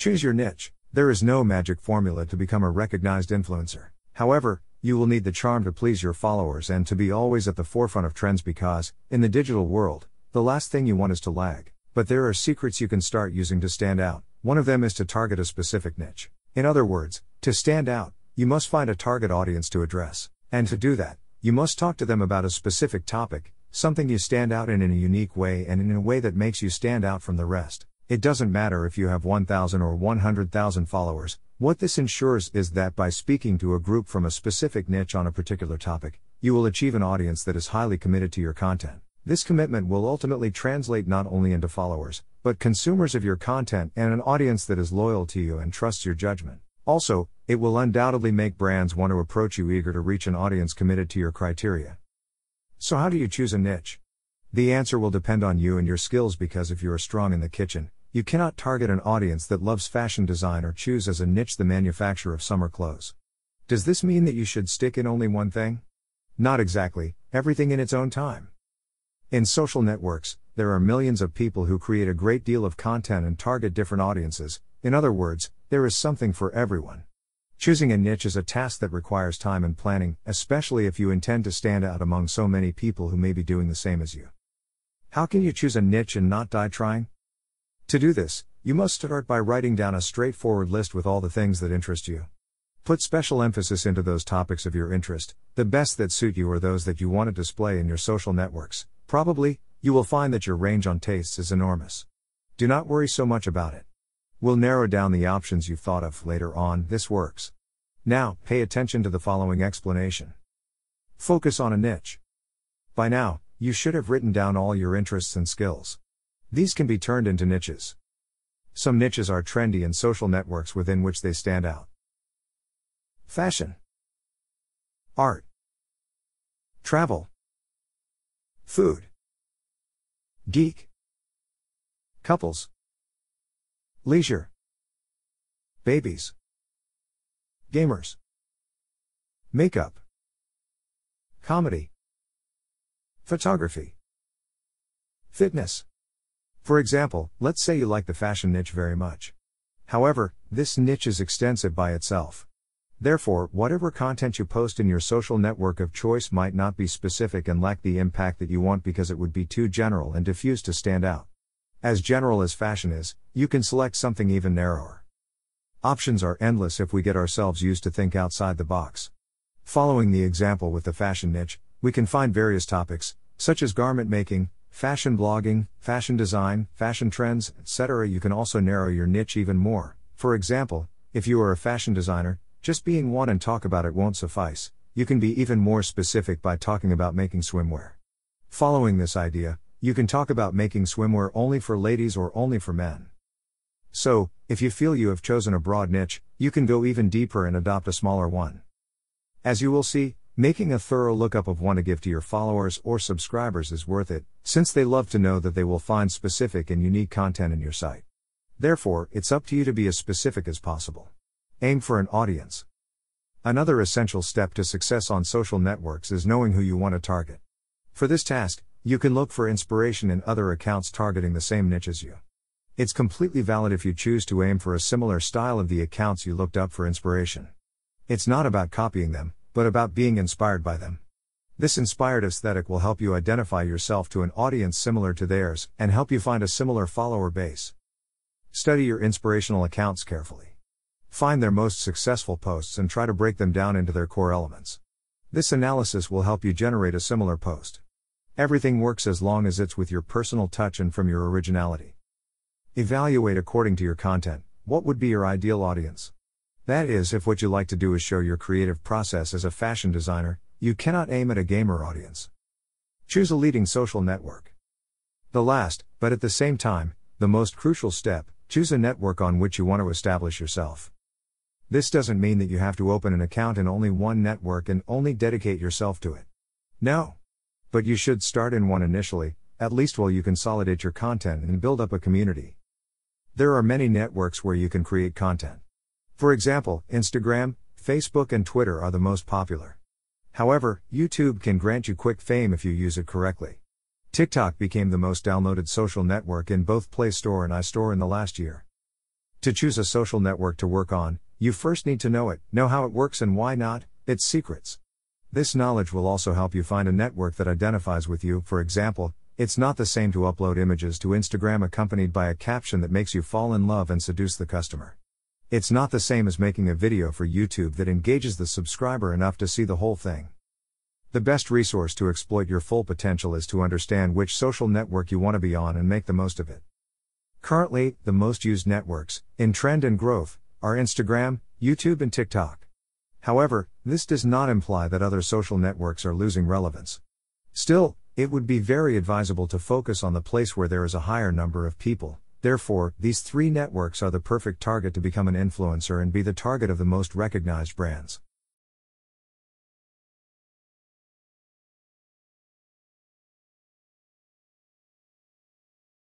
Choose your niche. There is no magic formula to become a recognized influencer. However, you will need the charm to please your followers and to be always at the forefront of trends because, in the digital world, the last thing you want is to lag. But there are secrets you can start using to stand out. One of them is to target a specific niche. In other words, to stand out, you must find a target audience to address. And to do that, you must talk to them about a specific topic, something you stand out in a unique way and in a way that makes you stand out from the rest. It doesn't matter if you have 1,000 or 100,000 followers. What this ensures is that by speaking to a group from a specific niche on a particular topic, you will achieve an audience that is highly committed to your content. This commitment will ultimately translate not only into followers, but consumers of your content and an audience that is loyal to you and trusts your judgment. Also, it will undoubtedly make brands want to approach you eager to reach an audience committed to your criteria. So how do you choose a niche? The answer will depend on you and your skills because if you are strong in the kitchen, you cannot target an audience that loves fashion design or choose as a niche the manufacture of summer clothes. Does this mean that you should stick in only one thing? Not exactly, everything in its own time. In social networks, there are millions of people who create a great deal of content and target different audiences. In other words, there is something for everyone. Choosing a niche is a task that requires time and planning, especially if you intend to stand out among so many people who may be doing the same as you. How can you choose a niche and not die trying? To do this, you must start by writing down a straightforward list with all the things that interest you. Put special emphasis into those topics of your interest. The best that suit you are those that you want to display in your social networks. Probably, you will find that your range on tastes is enormous. Do not worry so much about it. We'll narrow down the options you've thought of later on. This works. Now, pay attention to the following explanation. Focus on a niche. By now, you should have written down all your interests and skills. These can be turned into niches. Some niches are trendy in social networks within which they stand out. Fashion, art, travel, food, geek, couples, leisure, babies, gamers, makeup, comedy, photography, fitness. For example, let's say you like the fashion niche very much. However, this niche is extensive by itself. Therefore, whatever content you post in your social network of choice might not be specific and lack the impact that you want because it would be too general and diffuse to stand out. As general as fashion is, you can select something even narrower. Options are endless if we get ourselves used to think outside the box. Following the example with the fashion niche, we can find various topics, such as garment making, fashion blogging, fashion design, fashion trends, etc. You can also narrow your niche even more. For example, if you are a fashion designer, just being one and talk about it won't suffice. You can be even more specific by talking about making swimwear. Following this idea, you can talk about making swimwear only for ladies or only for men. So, if you feel you have chosen a broad niche, you can go even deeper and adopt a smaller one. As you will see, making a thorough lookup of one to give to your followers or subscribers is worth it, since they love to know that they will find specific and unique content in your site. Therefore, it's up to you to be as specific as possible. Aim for an audience. Another essential step to success on social networks is knowing who you want to target. For this task, you can look for inspiration in other accounts targeting the same niche as you. It's completely valid if you choose to aim for a similar style of the accounts you looked up for inspiration. It's not about copying them, but about being inspired by them. This inspired aesthetic will help you identify yourself to an audience similar to theirs and help you find a similar follower base. Study your inspirational accounts carefully. Find their most successful posts and try to break them down into their core elements. This analysis will help you generate a similar post. Everything works as long as it's with your personal touch and from your originality. Evaluate according to your content. What would be your ideal audience? That is, if what you like to do is show your creative process as a fashion designer, you cannot aim at a gamer audience. Choose a leading social network. The last, but at the same time, the most crucial step, choose a network on which you want to establish yourself. This doesn't mean that you have to open an account in only one network and only dedicate yourself to it. No. But you should start in one initially, at least while you consolidate your content and build up a community. There are many networks where you can create content. For example, Instagram, Facebook and Twitter are the most popular. However, YouTube can grant you quick fame if you use it correctly. TikTok became the most downloaded social network in both Play Store and iStore in the last year. To choose a social network to work on, you first need to know it, know how it works and why not, its secrets. This knowledge will also help you find a network that identifies with you. For example, it's not the same to upload images to Instagram accompanied by a caption that makes you fall in love and seduce the customer. It's not the same as making a video for YouTube that engages the subscriber enough to see the whole thing. The best resource to exploit your full potential is to understand which social network you want to be on and make the most of it. Currently, the most used networks, in trend and growth, are Instagram, YouTube and TikTok. However, this does not imply that other social networks are losing relevance. Still, it would be very advisable to focus on the place where there is a higher number of people. Therefore, these 3 networks are the perfect target to become an influencer and be the target of the most recognized brands.